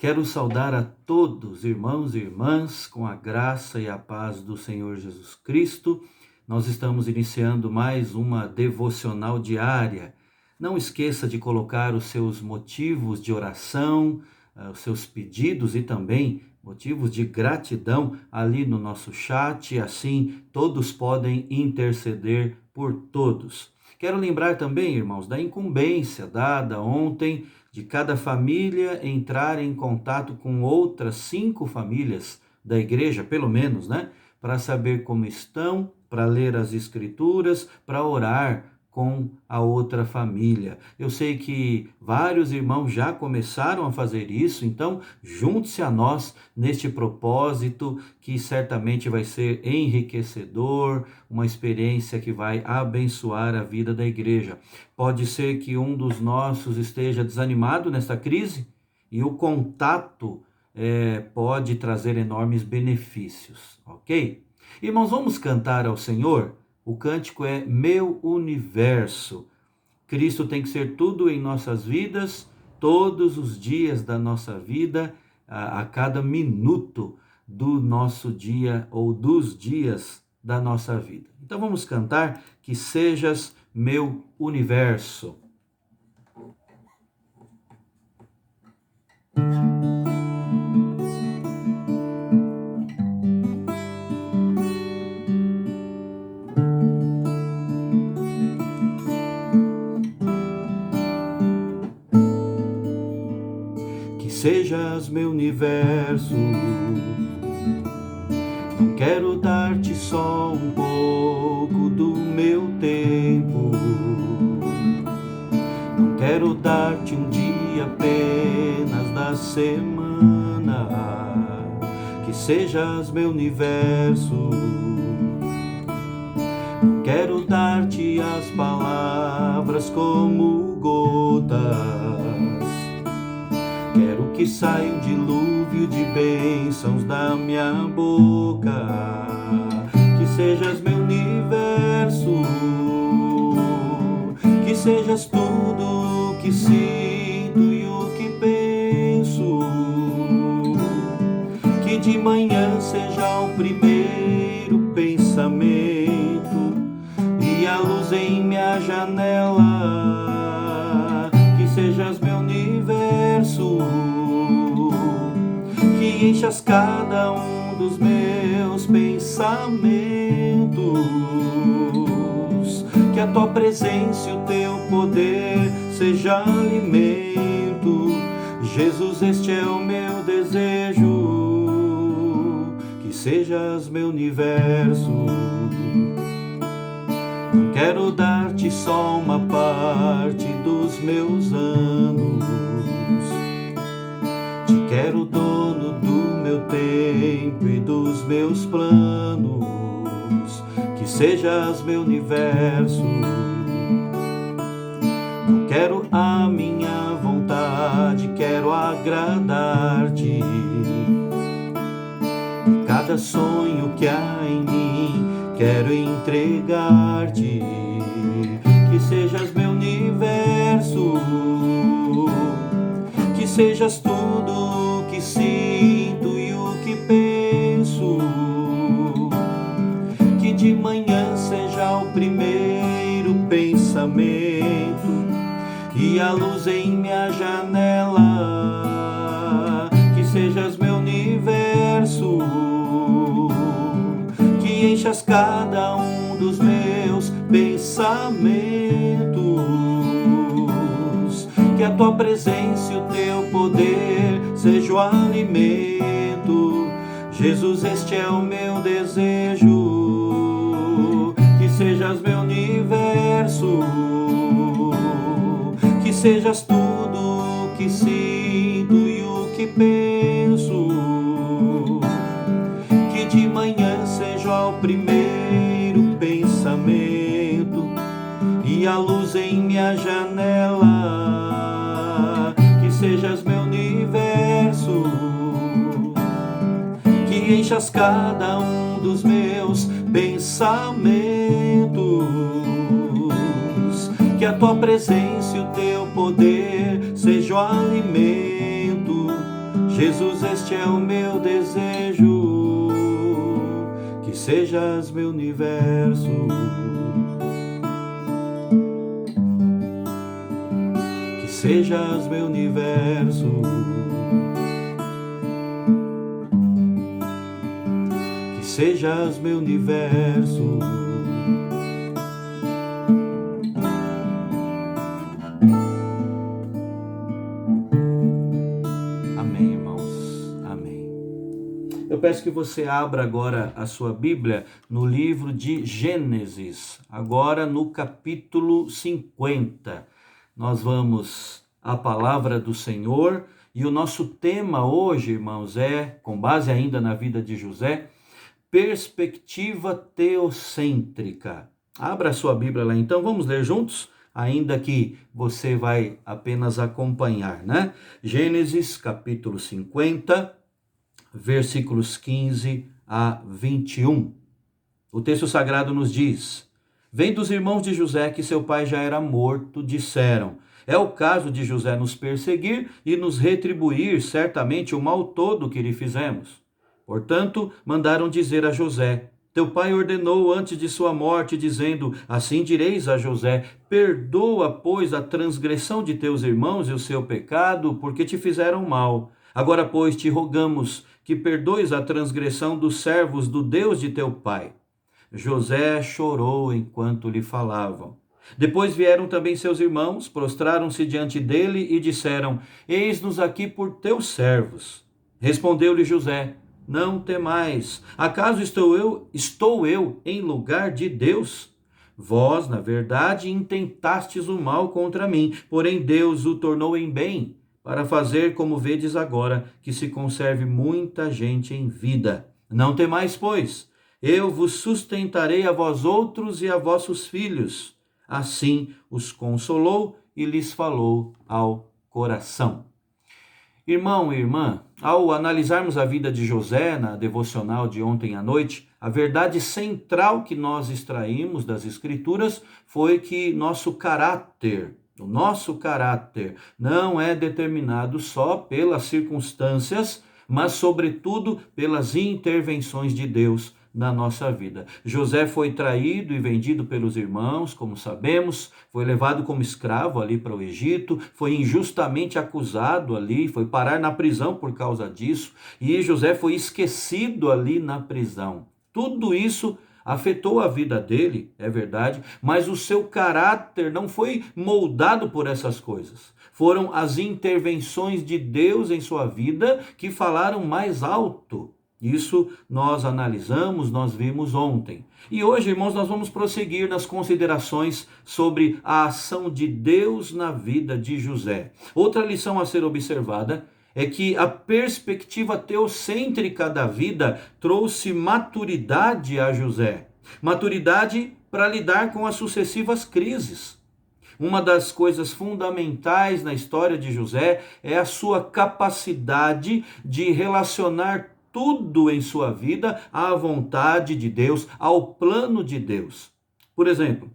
Quero saudar a todos, irmãos e irmãs, com a graça e a paz do Senhor Jesus Cristo. Nós estamos iniciando mais uma devocional diária. Não esqueça de colocar os seus motivos de oração, os seus pedidos e também motivos de gratidão ali no nosso chat, assim todos podem interceder por todos. Quero lembrar também, irmãos, da incumbência dada ontem de cada família entrar em contato com outras 5 famílias da igreja, pelo menos, né? Para saber como estão, para ler as escrituras, para orar com a outra família. Eu sei que vários irmãos já começaram a fazer isso, então junte-se a nós neste propósito que certamente vai ser enriquecedor, uma experiência que vai abençoar a vida da igreja. Pode ser que um dos nossos esteja desanimado nesta crise e o contato pode trazer enormes benefícios, ok? Irmãos, vamos cantar ao Senhor? O cântico é Meu Universo. Cristo tem que ser tudo em nossas vidas, todos os dias da nossa vida, a cada minuto do nosso dia ou dos dias da nossa vida. Então vamos cantar Que Sejas Meu Universo. Que sejas meu universo, não quero dar-te só um pouco do meu tempo, não quero dar-te um dia apenas da semana. Que sejas meu universo, não quero dar-te as palavras como gotas, quero que saia um dilúvio de bênçãos da minha boca. Que sejas meu universo, que sejas tudo o que sinto e o que penso. Que de manhã seja o primeiro pensamento e a luz em minha janela. Que sejas meu universo, que enchas cada um dos meus pensamentos. Que a tua presença e o teu poder seja alimento. Jesus, este é o meu desejo. Que sejas meu universo. Não quero dar-te só uma parte dos meus anos, te quero dono do meu tempo e dos meus planos. Que sejas meu universo, não quero a minha vontade, quero agradar-te. Cada sonho que há em mim quero entregar-te. Que sejas meu universo, que sejas tudo o que sinto e o que penso. Que de manhã seja o primeiro pensamento e a luz em minha janela. Que sejas meu universo, que enchas cada um dos meus pensamentos. Que a tua presença e o teu poder seja o alimento. Jesus, este é o meu desejo. Que sejas meu universo, que sejas tudo o que sinto e o que penso. Que de manhã seja o primeiro pensamento e a luz em minha janela. Que sejas meu universo, que enchas cada um dos meus pensamentos. Que a tua presença e o teu poder seja o alimento. Jesus, este é o meu desejo, que sejas meu universo, que sejas meu universo, que sejas meu universo. Amém, irmãos. Amém. Eu peço que você abra agora a sua Bíblia no livro de Gênesis, agora no capítulo 50. Nós vamos à palavra do Senhor e o nosso tema hoje, irmãos, é, com base ainda na vida de José, perspectiva teocêntrica. Abra a sua Bíblia lá então, vamos ler juntos? Ainda que você vai apenas acompanhar, né? Gênesis capítulo 50, versículos 15 a 21. O texto sagrado nos diz: vendo os irmãos de José que seu pai já era morto, disseram: é o caso de José nos perseguir e nos retribuir certamente o mal todo que lhe fizemos. Portanto, mandaram dizer a José: teu pai ordenou antes de sua morte, dizendo: assim direis a José: perdoa, pois, a transgressão de teus irmãos e o seu pecado, porque te fizeram mal. Agora, pois, te rogamos que perdoes a transgressão dos servos do Deus de teu pai. José chorou enquanto lhe falavam. Depois vieram também seus irmãos, prostraram-se diante dele e disseram: eis-nos aqui por teus servos. Respondeu-lhe José: não temais, acaso estou eu em lugar de Deus? Vós, na verdade, intentastes o mal contra mim, porém Deus o tornou em bem, para fazer como vedes agora, que se conserve muita gente em vida. Não temais, pois, eu vos sustentarei a vós outros e a vossos filhos. Assim os consolou e lhes falou ao coração. Irmão e irmã, ao analisarmos a vida de José na devocional de ontem à noite, a verdade central que nós extraímos das Escrituras foi que o nosso caráter não é determinado só pelas circunstâncias, mas sobretudo pelas intervenções de Deus na nossa vida. José foi traído e vendido pelos irmãos, como sabemos, foi levado como escravo ali para o Egito, foi injustamente acusado ali, foi parar na prisão por causa disso, e José foi esquecido ali na prisão. Tudo isso afetou a vida dele, é verdade, mas o seu caráter não foi moldado por essas coisas. Foram as intervenções de Deus em sua vida que falaram mais alto. Isso nós analisamos, nós vimos ontem. E hoje, irmãos, nós vamos prosseguir nas considerações sobre a ação de Deus na vida de José. Outra lição a ser observada é que a perspectiva teocêntrica da vida trouxe maturidade a José. Maturidade para lidar com as sucessivas crises. Uma das coisas fundamentais na história de José é a sua capacidade de relacionar tudo em sua vida à vontade de Deus, ao plano de Deus. Por exemplo,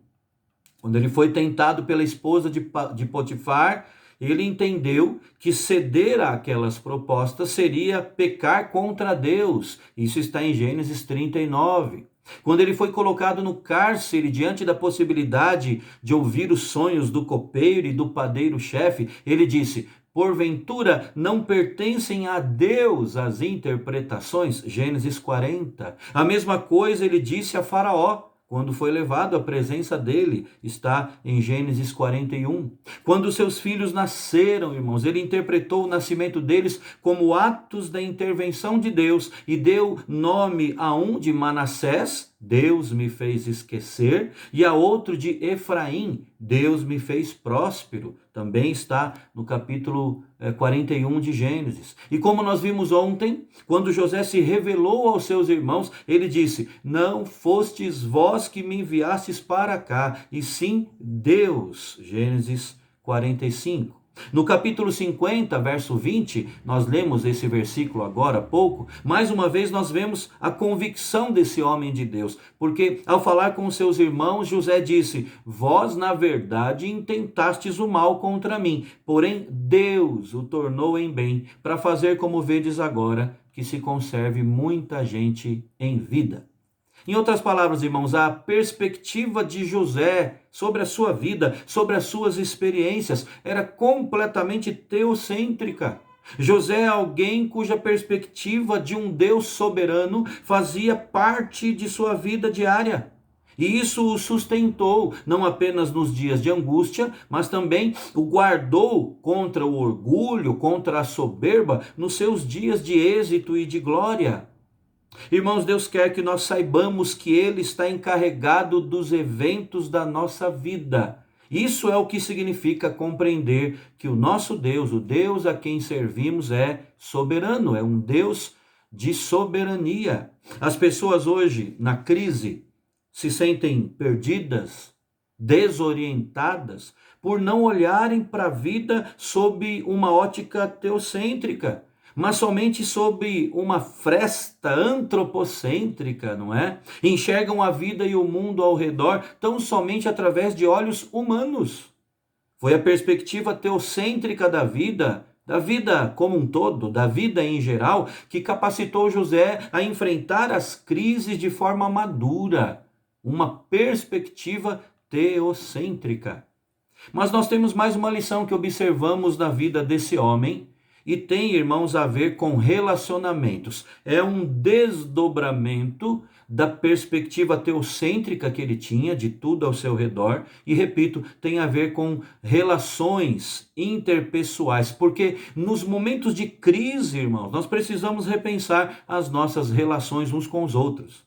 quando ele foi tentado pela esposa de Potifar, ele entendeu que ceder àquelas propostas seria pecar contra Deus. Isso está em Gênesis 39. Quando ele foi colocado no cárcere diante da possibilidade de ouvir os sonhos do copeiro e do padeiro-chefe, ele disse: porventura não pertencem a Deus as interpretações? Gênesis 40. A mesma coisa ele disse a Faraó quando foi levado à presença dele, está em Gênesis 41. Quando seus filhos nasceram, irmãos, ele interpretou o nascimento deles como atos da intervenção de Deus e deu nome a um de Manassés, Deus me fez esquecer, e a outro de Efraim, Deus me fez próspero. Também está no capítulo 41 de Gênesis. E como nós vimos ontem, quando José se revelou aos seus irmãos, ele disse: não fostes vós que me enviastes para cá, e sim Deus. Gênesis 45. No capítulo 50, verso 20, nós lemos esse versículo agora há pouco. Mais uma vez nós vemos a convicção desse homem de Deus, porque ao falar com seus irmãos, José disse: vós na verdade intentastes o mal contra mim, porém Deus o tornou em bem, para fazer como vedes agora, que se conserve muita gente em vida. Em outras palavras, irmãos, a perspectiva de José sobre a sua vida, sobre as suas experiências, era completamente teocêntrica. José é alguém cuja perspectiva de um Deus soberano fazia parte de sua vida diária. E isso o sustentou, não apenas nos dias de angústia, mas também o guardou contra o orgulho, contra a soberba, nos seus dias de êxito e de glória. Irmãos, Deus quer que nós saibamos que Ele está encarregado dos eventos da nossa vida. Isso é o que significa compreender que o nosso Deus, o Deus a quem servimos, é soberano, é um Deus de soberania. As pessoas hoje, na crise, se sentem perdidas, desorientadas, por não olharem para a vida sob uma ótica teocêntrica, mas somente sob uma fresta antropocêntrica, não é? Enxergam a vida e o mundo ao redor tão somente através de olhos humanos. Foi a perspectiva teocêntrica da vida como um todo, da vida em geral, que capacitou José a enfrentar as crises de forma madura, uma perspectiva teocêntrica. Mas nós temos mais uma lição que observamos na vida desse homem, e tem, irmãos, a ver com relacionamentos. É um desdobramento da perspectiva teocêntrica que ele tinha de tudo ao seu redor. E, repito, tem a ver com relações interpessoais. Porque nos momentos de crise, irmãos, nós precisamos repensar as nossas relações uns com os outros.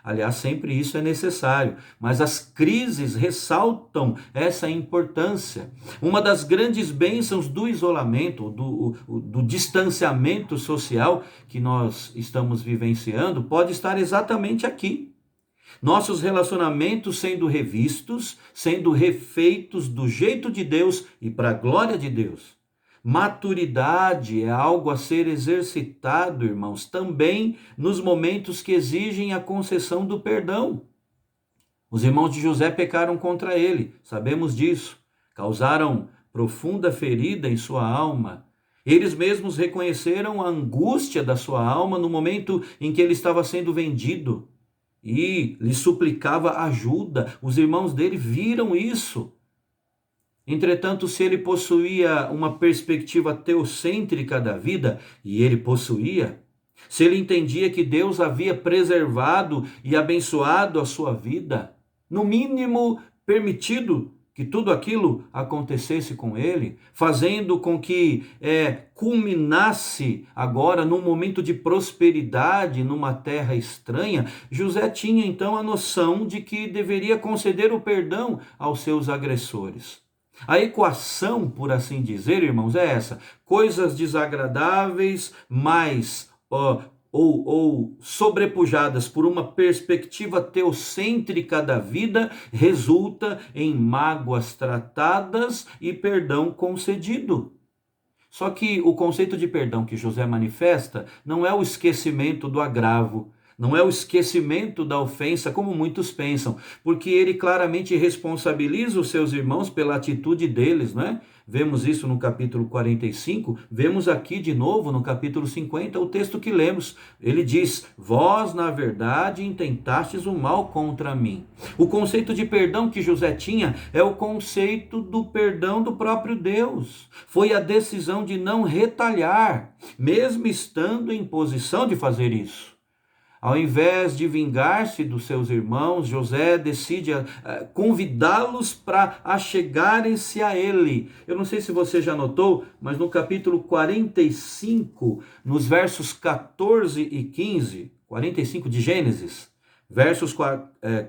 Aliás, sempre isso é necessário, mas as crises ressaltam essa importância. Uma das grandes bênçãos do isolamento, do distanciamento social que nós estamos vivenciando, pode estar exatamente aqui. Nossos relacionamentos sendo revistos, sendo refeitos do jeito de Deus e para a glória de Deus. Maturidade é algo a ser exercitado, irmãos, também nos momentos que exigem a concessão do perdão. Os irmãos de José pecaram contra ele, sabemos disso. Causaram profunda ferida em sua alma. Eles mesmos reconheceram a angústia da sua alma no momento em que ele estava sendo vendido e lhe suplicava ajuda. Os irmãos dele viram isso. Entretanto, se ele possuía uma perspectiva teocêntrica da vida, e ele possuía, se ele entendia que Deus havia preservado e abençoado a sua vida, no mínimo permitido que tudo aquilo acontecesse com ele, fazendo com que culminasse agora num momento de prosperidade numa terra estranha, José tinha então a noção de que deveria conceder o perdão aos seus agressores. A equação, por assim dizer, irmãos, é essa: coisas desagradáveis, mas ou sobrepujadas por uma perspectiva teocêntrica da vida, resulta em mágoas tratadas e perdão concedido. Só que o conceito de perdão que José manifesta não é o esquecimento do agravo, não é o esquecimento da ofensa, como muitos pensam, porque ele claramente responsabiliza os seus irmãos pela atitude deles, não é? Vemos isso no capítulo 45, vemos aqui de novo no capítulo 50, o texto que lemos. Ele diz: vós, na verdade, intentastes o mal contra mim. O conceito de perdão que José tinha é o conceito do perdão do próprio Deus. Foi a decisão de não retalhar, mesmo estando em posição de fazer isso. Ao invés de vingar-se dos seus irmãos, José decide convidá-los para achegarem-se a ele. Eu não sei se você já notou, mas no capítulo 45, nos versos 14 e 15, 45 de Gênesis, versos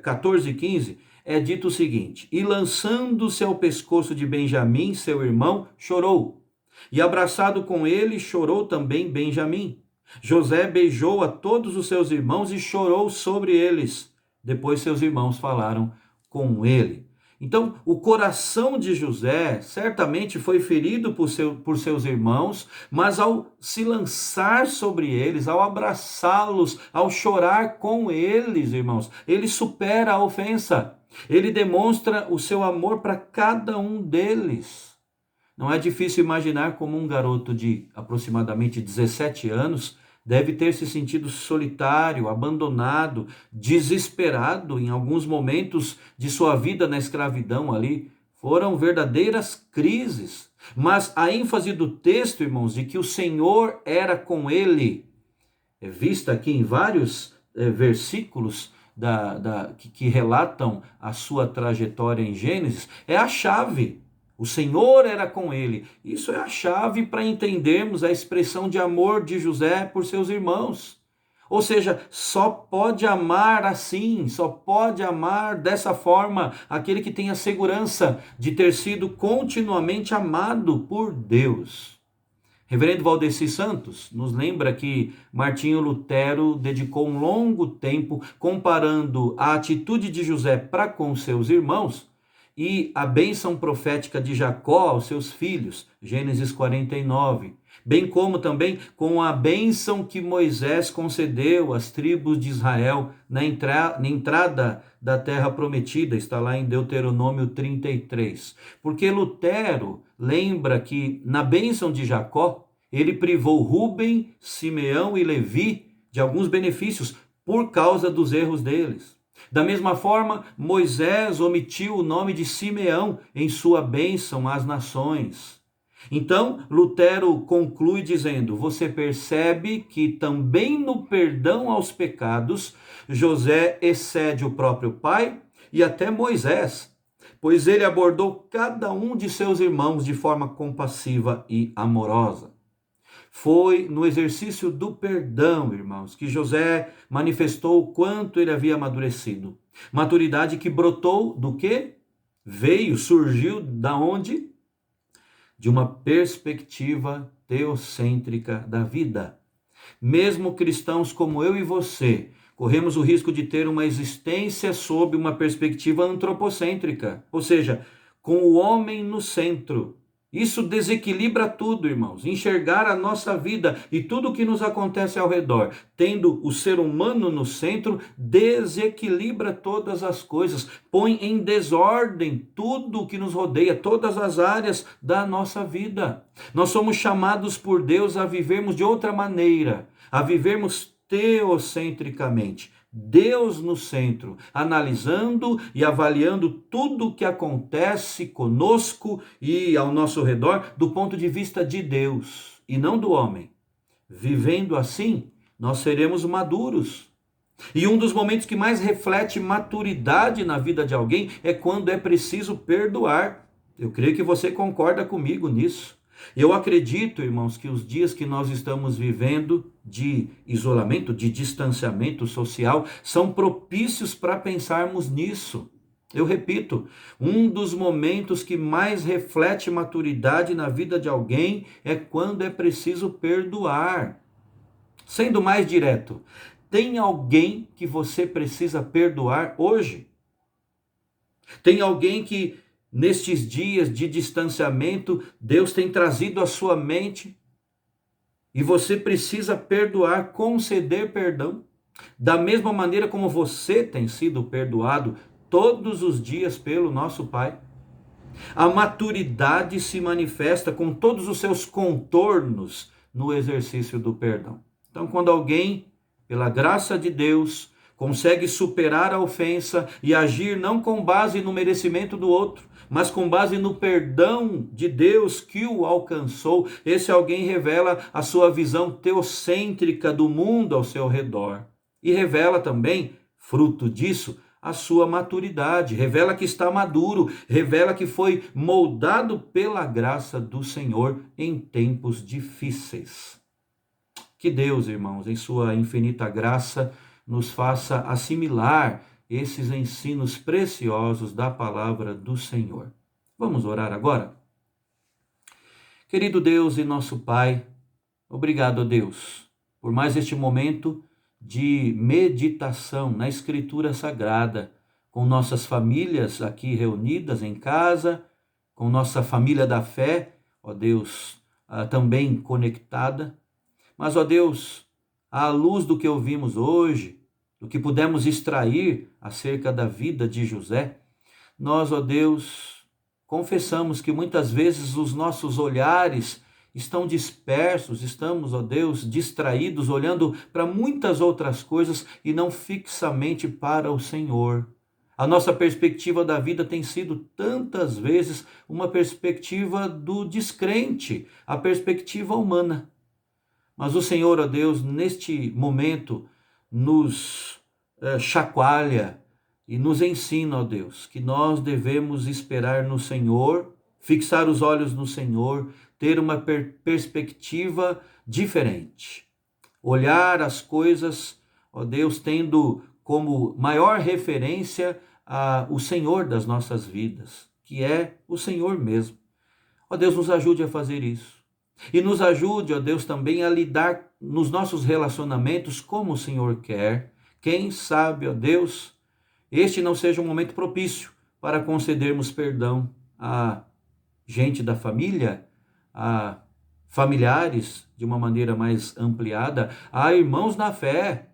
14 e 15, é dito o seguinte: e lançando-se ao pescoço de Benjamim, seu irmão, chorou. E abraçado com ele, chorou também Benjamim. José beijou a todos os seus irmãos e chorou sobre eles. Depois seus irmãos falaram com ele. Então, o coração de José certamente foi ferido por seus irmãos, mas ao se lançar sobre eles, ao abraçá-los, ao chorar com eles, irmãos, ele supera a ofensa. Ele demonstra o seu amor para cada um deles. Não é difícil imaginar como um garoto de aproximadamente 17 anos deve ter se sentido solitário, abandonado, desesperado em alguns momentos de sua vida na escravidão ali. Foram verdadeiras crises. Mas a ênfase do texto, irmãos, de que o Senhor era com ele, é vista aqui em vários versículos que relatam a sua trajetória em Gênesis, é a chave. O Senhor era com ele. Isso é a chave para entendermos a expressão de amor de José por seus irmãos. Ou seja, só pode amar assim, só pode amar dessa forma aquele que tem a segurança de ter sido continuamente amado por Deus. Reverendo Valdeci Santos nos lembra que Martinho Lutero dedicou um longo tempo comparando a atitude de José para com seus irmãos e a bênção profética de Jacó aos seus filhos, Gênesis 49, bem como também com a bênção que Moisés concedeu às tribos de Israel na entrada da terra prometida, está lá em Deuteronômio 33. Porque Lutero lembra que na bênção de Jacó, ele privou Rúben, Simeão e Levi de alguns benefícios por causa dos erros deles. Da mesma forma, Moisés omitiu o nome de Simeão em sua bênção às nações. Então, Lutero conclui dizendo: você percebe que também no perdão aos pecados, José excede o próprio pai e até Moisés, pois ele abordou cada um de seus irmãos de forma compassiva e amorosa. Foi no exercício do perdão, irmãos, que José manifestou o quanto ele havia amadurecido. Maturidade que brotou do quê? Surgiu da onde? De uma perspectiva teocêntrica da vida. Mesmo cristãos como eu e você, corremos o risco de ter uma existência sob uma perspectiva antropocêntrica, ou seja, com o homem no centro. Isso desequilibra tudo, irmãos. Enxergar a nossa vida e tudo o que nos acontece ao redor, tendo o ser humano no centro, desequilibra todas as coisas, põe em desordem tudo o que nos rodeia, todas as áreas da nossa vida. Nós somos chamados por Deus a vivermos de outra maneira, a vivermos teocentricamente. Deus no centro, analisando e avaliando tudo o que acontece conosco e ao nosso redor do ponto de vista de Deus e não do homem. Vivendo assim, nós seremos maduros. E um dos momentos que mais reflete maturidade na vida de alguém é quando é preciso perdoar. Eu creio que você concorda comigo nisso. Eu acredito, irmãos, que os dias que nós estamos vivendo de isolamento, de distanciamento social, são propícios para pensarmos nisso. Eu repito, um dos momentos que mais reflete maturidade na vida de alguém é quando é preciso perdoar. Sendo mais direto, tem alguém que você precisa perdoar hoje? Tem alguém que nestes dias de distanciamento, Deus tem trazido à sua mente e você precisa perdoar, conceder perdão, da mesma maneira como você tem sido perdoado todos os dias pelo nosso Pai. A maturidade se manifesta com todos os seus contornos no exercício do perdão. Então, quando alguém, pela graça de Deus, consegue superar a ofensa e agir não com base no merecimento do outro, mas com base no perdão de Deus que o alcançou, esse alguém revela a sua visão teocêntrica do mundo ao seu redor. E revela também, fruto disso, a sua maturidade, revela que está maduro, revela que foi moldado pela graça do Senhor em tempos difíceis. Que Deus, irmãos, em sua infinita graça, nos faça assimilar esses ensinos preciosos da palavra do Senhor. Vamos orar agora? Querido Deus e nosso Pai, obrigado a Deus por mais este momento de meditação na Escritura Sagrada, com nossas famílias aqui reunidas em casa, com nossa família da fé, ó Deus, também conectada. Mas, ó Deus, à luz do que ouvimos hoje, do que pudemos extrair acerca da vida de José, nós, ó Deus, confessamos que muitas vezes os nossos olhares estão dispersos, estamos, ó Deus, distraídos, olhando para muitas outras coisas e não fixamente para o Senhor. A nossa perspectiva da vida tem sido tantas vezes uma perspectiva do descrente, a perspectiva humana. Mas o Senhor, ó Deus, neste momento nos chacoalha e nos ensina, ó Deus, que nós devemos esperar no Senhor, fixar os olhos no Senhor, ter uma perspectiva diferente. Olhar as coisas, ó Deus, tendo como maior referência o Senhor das nossas vidas, que é o Senhor mesmo. Ó Deus, nos ajude a fazer isso. E nos ajude, ó Deus, também a lidar nos nossos relacionamentos como o Senhor quer. Quem sabe, ó Deus, este não seja um momento propício para concedermos perdão a gente da família, a familiares de uma maneira mais ampliada, a irmãos na fé,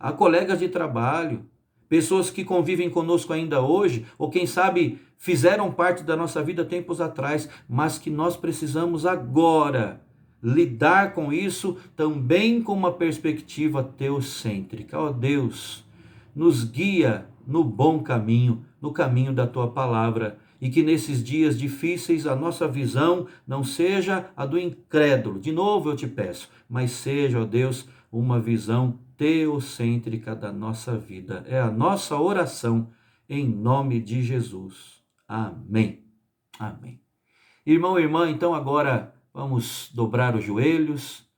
a colegas de trabalho, pessoas que convivem conosco ainda hoje, ou quem sabe fizeram parte da nossa vida tempos atrás, mas que nós precisamos agora lidar com isso também com uma perspectiva teocêntrica. Ó Deus, nos guia no bom caminho, no caminho da tua palavra, e que nesses dias difíceis a nossa visão não seja a do incrédulo, de novo eu te peço, mas seja, ó Deus, uma visão teocêntrica da nossa vida. É a nossa oração em nome de Jesus. Amém. Amém. Irmão e irmã, então agora vamos dobrar os joelhos,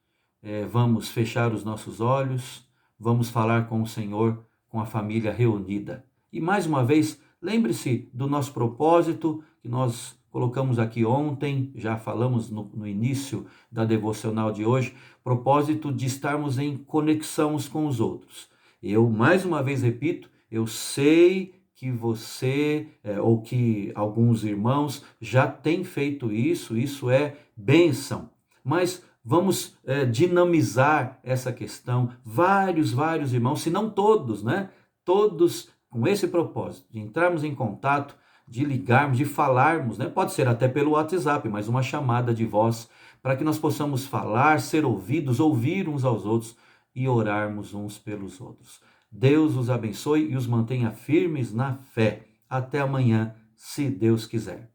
vamos fechar os nossos olhos, vamos falar com o Senhor, com a família reunida. E mais uma vez, lembre-se do nosso propósito que nós colocamos aqui ontem, já falamos no início da devocional de hoje, propósito de estarmos em conexão uns com os outros. Eu, mais uma vez, repito, eu sei que você, ou que alguns irmãos já têm feito isso, isso é bênção, mas vamos dinamizar essa questão, vários irmãos, se não todos, né? Todos com esse propósito, de entrarmos em contato, de ligarmos, de falarmos, né? Pode ser até pelo WhatsApp, mas uma chamada de voz, para que nós possamos falar, ser ouvidos, ouvir uns aos outros e orarmos uns pelos outros. Deus os abençoe e os mantenha firmes na fé. Até amanhã, se Deus quiser.